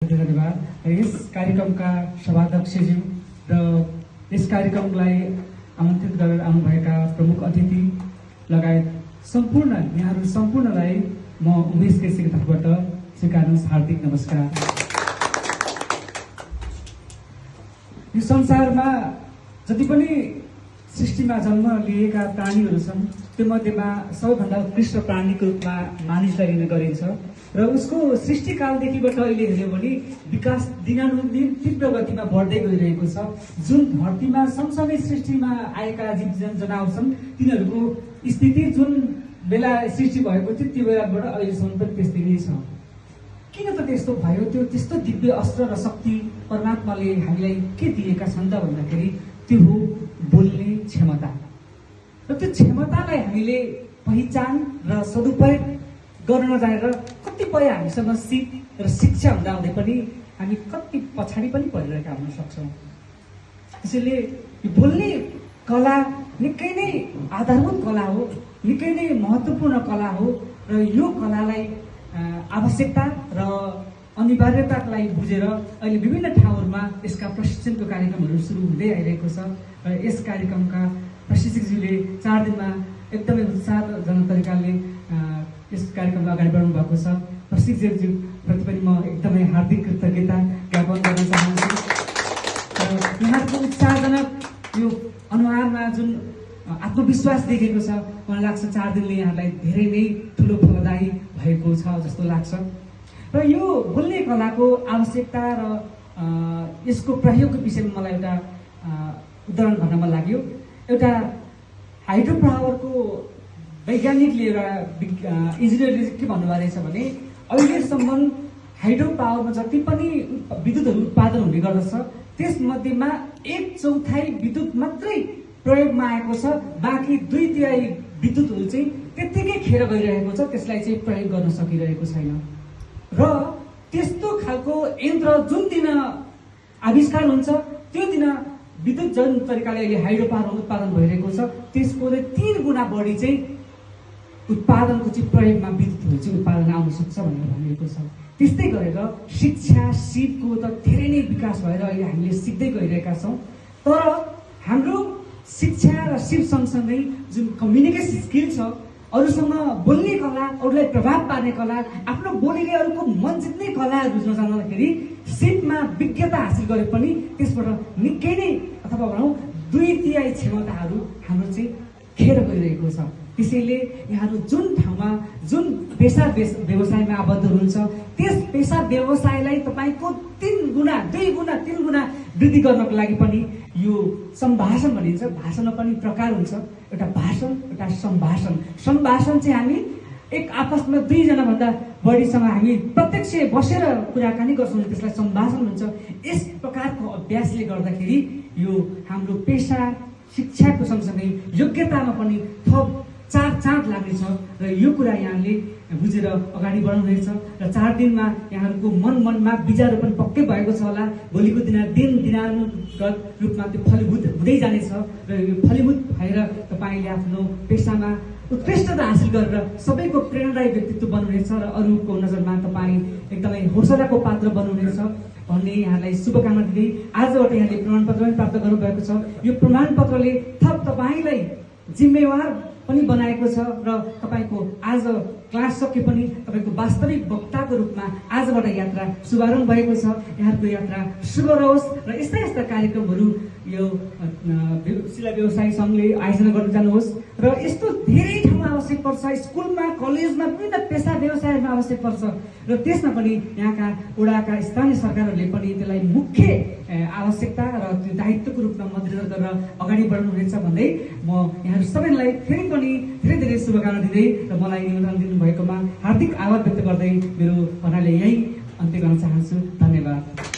धेरै धन्यवाद। यस कार्यक्रमका सभाध्यक्षज्यू र यस कार्यक्रमलाई आमन्त्रित गरेर आउनुभएका प्रमुख अतिथि लगायत यहाँहरू सम्पूर्णलाई म उमेश केसीको तर्फबाट स्वीकार्नुहोस् हार्दिक नमस्कार। यो संसारमा जति पनि सृष्टिमा जन्म लिएका प्राणीहरू छन् त्यो मध्येमा सबैभन्दा उत्कृष्ट प्राणीको रूपमा मानिसलाई लिने गरिन्छ र उसको सृष्टिकालदेखिबाट अहिले हेऱ्यो भने विकास दिनानुदिन तीव्र गतिमा बढ्दै गइरहेको छ। जुन धरतीमा सँगसँगै सृष्टिमा आएका जीव जनावर छन् तिनीहरूको स्थिति जुन बेला सृष्टि भएको थियो त्यो बेलाबाट अहिलेसम्म पनि त्यस्तै नै छ। किन त त्यस्तो भयो? त्यो त्यस्तो दिव्य अस्त्र र शक्ति परमात्माले हामीलाई के दिएका छन् त भन्दाखेरि त्यो हो बोल्ने क्षमता। र त्यो क्षमतालाई हामीले पहिचान र सदुपयोग गर्न नजानेर कतिपय हामीसँग सिप र शिक्षा हुँदाहुँदै पनि हामी कति पछाडि पनि परिरहेका हुन सक्छौँ। त्यसैले यो बोल्ने कला निकै नै आधारभूत कला हो, निकै नै महत्त्वपूर्ण कला हो र यो कलालाई आवश्यकता र अनिवार्यतालाई बुझेर अहिले विभिन्न ठाउँहरूमा यसका प्रशिक्षणको कार्यक्रमहरू सुरु हुँदै आइरहेको छ र यस कार्यक्रमका प्रशिक्षकज्यूले 4 दिनमा एकदमै उत्साहजनक तरिकाले यस कार्यक्रमलाई अगाडि बढाउनु भएको छ। प्रशिक्षकज्यूप्रति पनि म एकदमै हार्दिक कृतज्ञता ज्ञापन गर्न चाहन्छु र यहाँको उत्साहजनक यो अनुहारमा जुन आत्मविश्वास देखेको छ मलाई लाग्छ 4 दिनले यहाँलाई धेरै नै ठुलो फलदायी भएको छ जस्तो लाग्छ। र यो बोल्ने कलाको आवश्यकता र यसको प्रयोगको विषयमा मलाई एउटा उदाहरण भन्न मन लाग्यो। एउटा हाइड्रो पावरको वैज्ञानिकले एउटा इन्जिनियरले के भन्नुभएको रहेछ भने अहिलेसम्म हाइड्रो पावरमा जति पनि विद्युतहरू उत्पादन हुने गर्दछ त्यसमध्येमा 1/4 विद्युत मात्रै प्रयोगमा आएको छ, बाँकी 2/3 विद्युतहरू चाहिँ त्यत्तिकै खेर गइरहेको छ, त्यसलाई चाहिँ प्रयोग गर्न सकिरहेको छैन। र त्यस्तो खालको यन्त्र जुन दिन आविष्कार हुन्छ त्यो दिन विद्युत जुन तरिकाले अहिले हाइड्रो पावर उत्पादन भइरहेको छ त्यसको 3 गुणा बढी चाहिँ उत्पादनको चाहिँ प्रयोगमा विद्युतहरू चाहिँ उत्पादन आउन सक्छ भनेर भनिएको छ। त्यस्तै गरेर शिक्षा सिपको त धेरै नै विकास भएर अहिले हामीले सिक्दै गइरहेका छौँ। तर हाम्रो शिक्षा र सिप सँगसँगै जुन कम्युनिकेसन स्किल छ, अरूसँग बोल्ने कला, अरूलाई प्रभाव पार्ने कला, आफ्नो बोलीले अरूको मन जित्ने कलाहरू नजान्दाखेरि सिपमा विज्ञता हासिल गरे पनि त्यसबाट निकै नै अथवा भनौँ 2/3 क्षमताहरू हाम्रो चाहिँ खेर गइरहेको छ। त्यसैले यहाँहरू जुन ठाउँमा जुन पेसा व्यवसायमा आबद्ध हुनुहुन्छ त्यस पेसा व्यवसायलाई तपाईँको 3 गुणा 2 गुणा 3 गुणा वृद्धि गर्नको लागि पनि यो सम्भाषण भनिन्छ। भाषणमा पनि प्रकार हुन्छ, एउटा भाषण एउटा सम्भाषण। सम्भाषण चाहिँ हामी एक आपसमा 2 जनाभन्दा बढीसँग हामी प्रत्यक्ष बसेर कुराकानी गर्छौँ, त्यसलाई सम्भाषण भन्छ। यस प्रकारको अभ्यासले गर्दाखेरि यो हाम्रो पेसा शिक्षाको सँगसँगै योग्यतामा पनि थप चाँड लाग्नेछ र यो कुरा यहाँले बुझेर अगाडि बढाउनुहुनेछ र 4 दिनमा यहाँहरूको मनमा बिजारोपन पक्कै भएको छ होला। भोलिको दिनानुगत रूपमा त्यो फलीभूत हुँदै जानेछ र यो फलीभूत भएर तपाईँले आफ्नो पेसामा उत्कृष्टता हासिल गरेर सबैको प्रेरणादायी व्यक्तित्व बन्नुहुनेछ र अरूको नजरमा तपाईँ एकदमै हौसलाको पात्र बन्नुहुनेछ भन्ने यहाँलाई शुभकामना दिँदै आजबाट यहाँले प्रमाणपत्र पनि प्राप्त गर्नुभएको छ। यो प्रमाणपत्रले थप तपाईँलाई जिम्मेवार पनि बनाएको छ र तपाईँको आज क्लास सके पनि तपाईँको वास्तविक वक्ताको रूपमा आजबाट यात्रा शुभारम्भ भएको छ। यहाँको यात्रा शुभ रहोस् र यस्ता यस्ता कार्यक्रमहरू यो शिला व्यवसाय सङ्घले आयोजना गर्न जानुहोस् र यस्तो धेरै ठाउँमा आवश्यक पर्छ, स्कुलमा कलेजमा विभिन्न पेसा व्यवसायमा आवश्यक पर्छ र त्यसमा पनि यहाँका वडाका स्थानीय सरकारहरूले पनि त्यसलाई मुख्य आवश्यकता र त्यो दायित्वको रूपमा मध्यनजर गरेर अगाडि बढाउनुहुनेछ भन्दै म यहाँहरू सबैलाई फेरि पनि धेरै धेरै शुभकामना दिँदै र मलाई निमन्त्रण दिनुभएकोमा हार्दिक आभार व्यक्त गर्दै मेरो भनाइले यही अन्त्य गर्न चाहन्छु। धन्यवाद।